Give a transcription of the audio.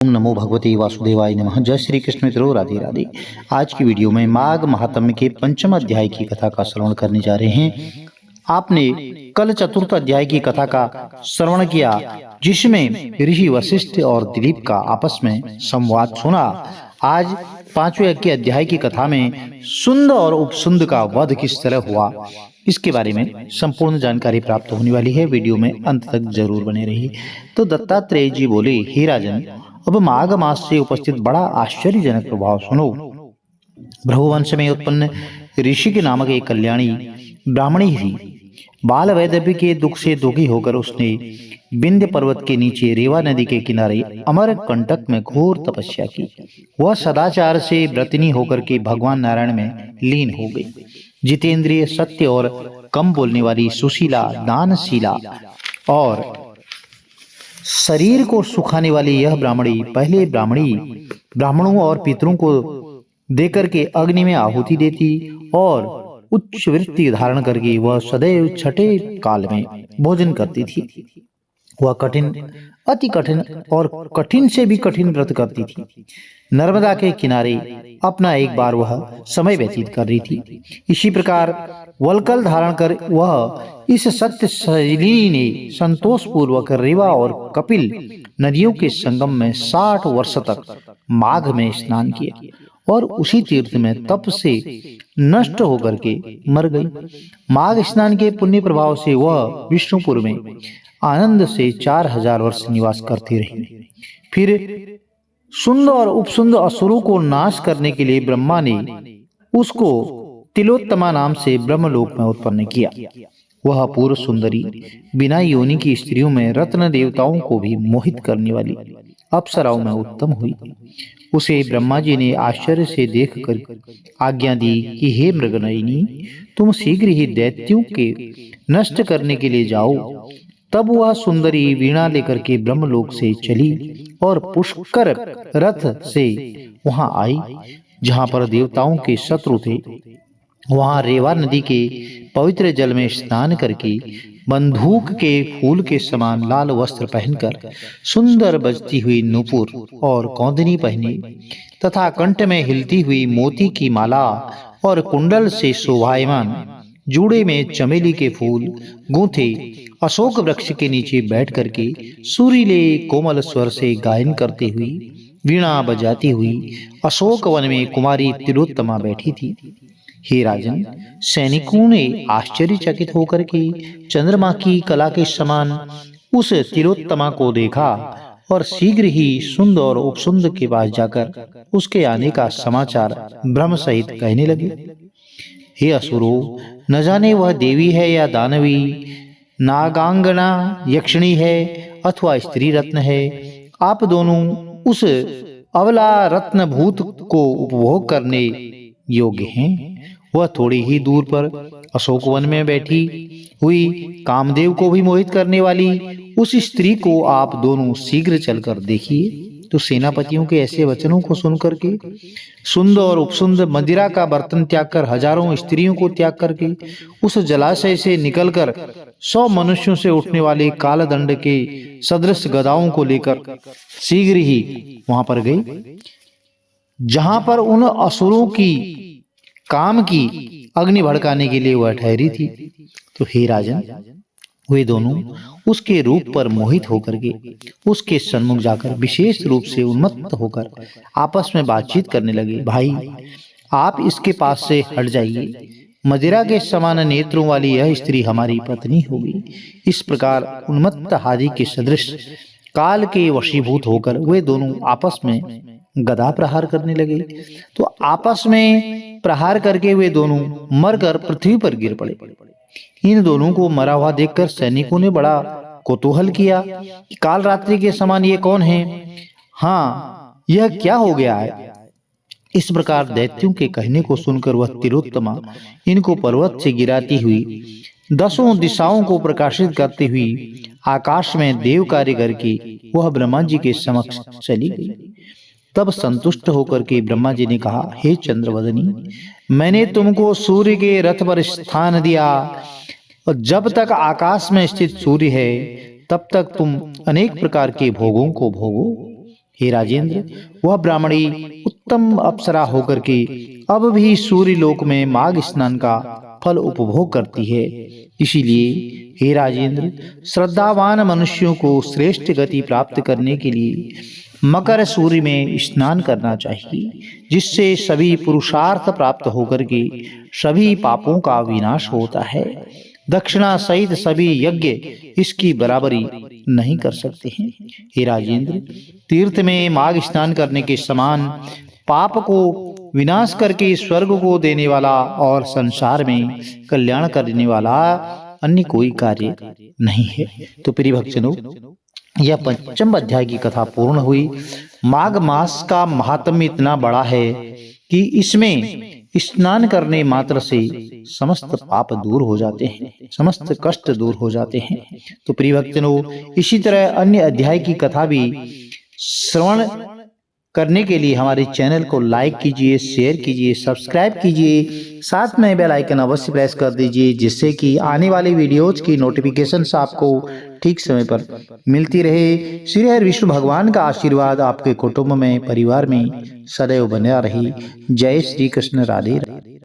ओम नमो भगवते वासुदेवाय नमः। जय श्री कृष्ण मित्रों, राधे राधे। आज की वीडियो में माघ महात्म्य के पंचम अध्याय की कथा का श्रवण करने जा रहे हैं। आपने कल चतुर्थ अध्याय की कथा का श्रवण किया, जिसमें ऋषि वशिष्ठ और दिलीप का आपस में संवाद सुना। आज पांचवें के अध्याय की कथा में सुंद और उपसुंद का वध किस तरह हुआ, इसके बारे में संपूर्ण जानकारी प्राप्त होने वाली है। वीडियो में अंत तक जरूर बने रहिए। तो दत्तात्रेय जी बोले, हे राजन, अब माघ मास से उपस्थित बड़ा आश्चर्यजनक प्रभाव सुनो। भृगुवंश में उत्पन्न ऋषि के नामक एक कल्याणी ब्राह्मणी थी। बाल वैदव्य के दुख से दुखी होकर उसने विंध्य पर्वत के नीचे रेवा नदी के किनारे अमर कंटक में घोर तपस्या की। वह सदाचार से व्रतिनी होकर के भगवान नारायण में लीन हो गई। जितेंद्रिय, सत्य और कम बोलने वाली, सुशीला, दानशीला और शरीर को सुखाने वाली यह ब्राह्मणी पहले ब्राह्मणों और पितरों को देकर के अग्नि में आहुति देती और उच्च वृत्ति धारण करके वह सदैव छठे काल में भोजन करती थी। वह अति कठिन और कठिन से भी कठिन व्रत करती थी। नर्मदा के किनारे अपना एक बार वह समय व्यतीत कर रही थी। इसी प्रकार वलकल धारण कर वह इस सत्य सलिनी ने संतोष पूर्वक रेवा और कपिल नदियों के संगम में 60 वर्ष तक माघ में स्नान किया और उसी तीर्थ में तप से नष्ट होकर के मर गई। माघ स्नान के पुण्य प्रभाव से वह विष्णुपुर में आनंद से 4000 वर्ष निवास करती रही। फिर सुंद और उपसुंद असुरों को नाश करने के लिए ब्रह्मा ने उसको तिलोत्तमा नाम से ब्रह्मलोक में उत्पन्न किया। वह पूर्व सुंदरी, बिना योनि की स्त्रियों में रत्न देवताओं को भी मोहित करने वाली अप्सराओं में उत्तम हुई। उसे ब्रह्मा जी ने आश्चर्य से देखकर आज्ञा दी कि हे मृगनयनी, तुम शीघ्र ही दैत्यों के नष्ट करने के लिए जाओ। तब वह सुंदरी वीणा लेकर के ब्रह्मलोक से चली और पुष्कर रथ से वहां आई, जहां पर देवताओं के शत्रु थे। वहां रेवा नदी के पवित्र जल में स्नान करके बंदूक के फूल के समान लाल वस्त्र पहनकर, सुंदर बजती हुई नूपुर और कौंदनी पहनी तथा कंठ में हिलती हुई मोती की माला और कुंडल से शोभायमान जूड़े में चमेली के फूल गूंथे अशोक वृक्ष के नीचे बैठ करके सुरीले कोमल स्वर से गायन करती हुई, वीणा बजाती हुई अशोक वन में कुमारी तिलोत्तमा बैठी थी। हे राजन, सैनिकों ने आश्चर्यचकित होकर के चंद्रमा की कला के समान उस तिलोत्तमा को देखा और शीघ्र ही सुंद और उपसुंद के पास जाकर उसके आने का समाचार ब्रह्म सहित कहने लगे। हे असुरो, न जाने वह देवी है या दानवी, नागांगना, यक्षिणी है अथवा स्त्री रत्न है। आप दोनों उस अवला रत्न भूत को उपभोग करने योग्य हैं। वह थोड़ी ही दूर पर अशोक वन में बैठी हुई कामदेव को भी मोहित करने वाली उस स्त्री को आप दोनों शीघ्र चलकर देखिए। तो सेनापतियों के ऐसे वचनों को सुनकर के सुंद और उपसुंद मदिरा का बर्तन त्याग कर, हजारों स्त्रियों को त्याग करके उस जलाशय से निकलकर 100 मनुष्यों से उठने वाले कालदंड के सदृश गदाओं को लेकर शीघ्र ही वहां पर गए, जहां पर उन असुरों की काम की अग्नि भड़काने के लिए वह ठहरी थी। तो हे राजन, वे दोनों उसके रूप पर मोहित होकर के उसके सन्मुख जाकर विशेष रूप से उन्मत्त होकर आपस में बातचीत करने लगे। भाई, आप इसके पास से हट जाइए। मदिरा के समान नेत्रों वाली यह स्त्री हमारी पत्नी होगी। इस प्रकार उन्मत्त हाथी के सदृश काल के वशीभूत होकर वे दोनों आपस में गदा प्रहार करने लगे। तो आपस में प्रहार करके वे दोनों मरकर पृथ्वी पर गिर पड़े। इन दोनों को मरा हुआ देखकर सैनिकों ने बड़ा कौतूहल किया कि काल रात्रि के समान ये कौन है? हाँ, यह क्या हो गया है? इस प्रकार दैत्यों के कहने को सुनकर वह तिलोत्तमा इनको पर्वत से गिराती हुई 10 दिशाओं को प्रकाशित करती हुई आकाश में देव कार्य करके वह ब्रह्मा जी के समक्ष चली गई। तब संतुष्ट होकर के ब्रह्मा जी ने कहा, हे चंद्रवदनी, मैंने तुमको सूर्य के रथ पर स्थान दिया और जब तक आकाश में स्थित सूर्य है तब तक तुम अनेक प्रकार के भोगों को भोगो। हे राजेंद्र, वह ब्राह्मणी उत्तम अप्सरा होकर के अब भी सूर्य लोक में माघ स्नान का फल उपभोग करती है। इसीलिए हे राजेंद्र, श्रद्धावान मनुष्यों को श्रेष्ठ गति प्राप्त करने के लिए मकर सूर्य में स्नान करना चाहिए, जिससे सभी पुरुषार्थ प्राप्त होकर के सभी पापों का विनाश होता है। दक्षिणा सहित सभी यज्ञ इसकी बराबरी नहीं कर सकते हैं। हे राजेंद्र, तीर्थ में माघ स्नान करने के समान पाप को विनाश करके स्वर्ग को देने वाला और संसार में कल्याण करने वाला अन्य कोई कार्य नहीं है। तो प्रिय भक्तजनों, यह पंचम अध्याय की कथा पूर्ण हुई। माघ मास का महात्म्य इतना बड़ा है कि इसमें स्नान करने मात्र से समस्त पाप दूर हो जाते हैं, समस्त कष्ट दूर हो जाते हैं। तो प्रिय भक्तजनों, इसी तरह अन्य अध्याय की कथा भी श्रवण करने के लिए हमारे चैनल को लाइक कीजिए, शेयर कीजिए, सब्सक्राइब कीजिए, साथ में बेल आइकन अवश्य प्रेस कर दीजिए, जिससे कि आने वाली वीडियोज की नोटिफिकेशंस आपको ठीक समय पर मिलती रहे। श्री हरि विष्णु भगवान का आशीर्वाद आपके कुटुंब में, परिवार में सदैव बना रहे। जय श्री कृष्ण, राधे राधे।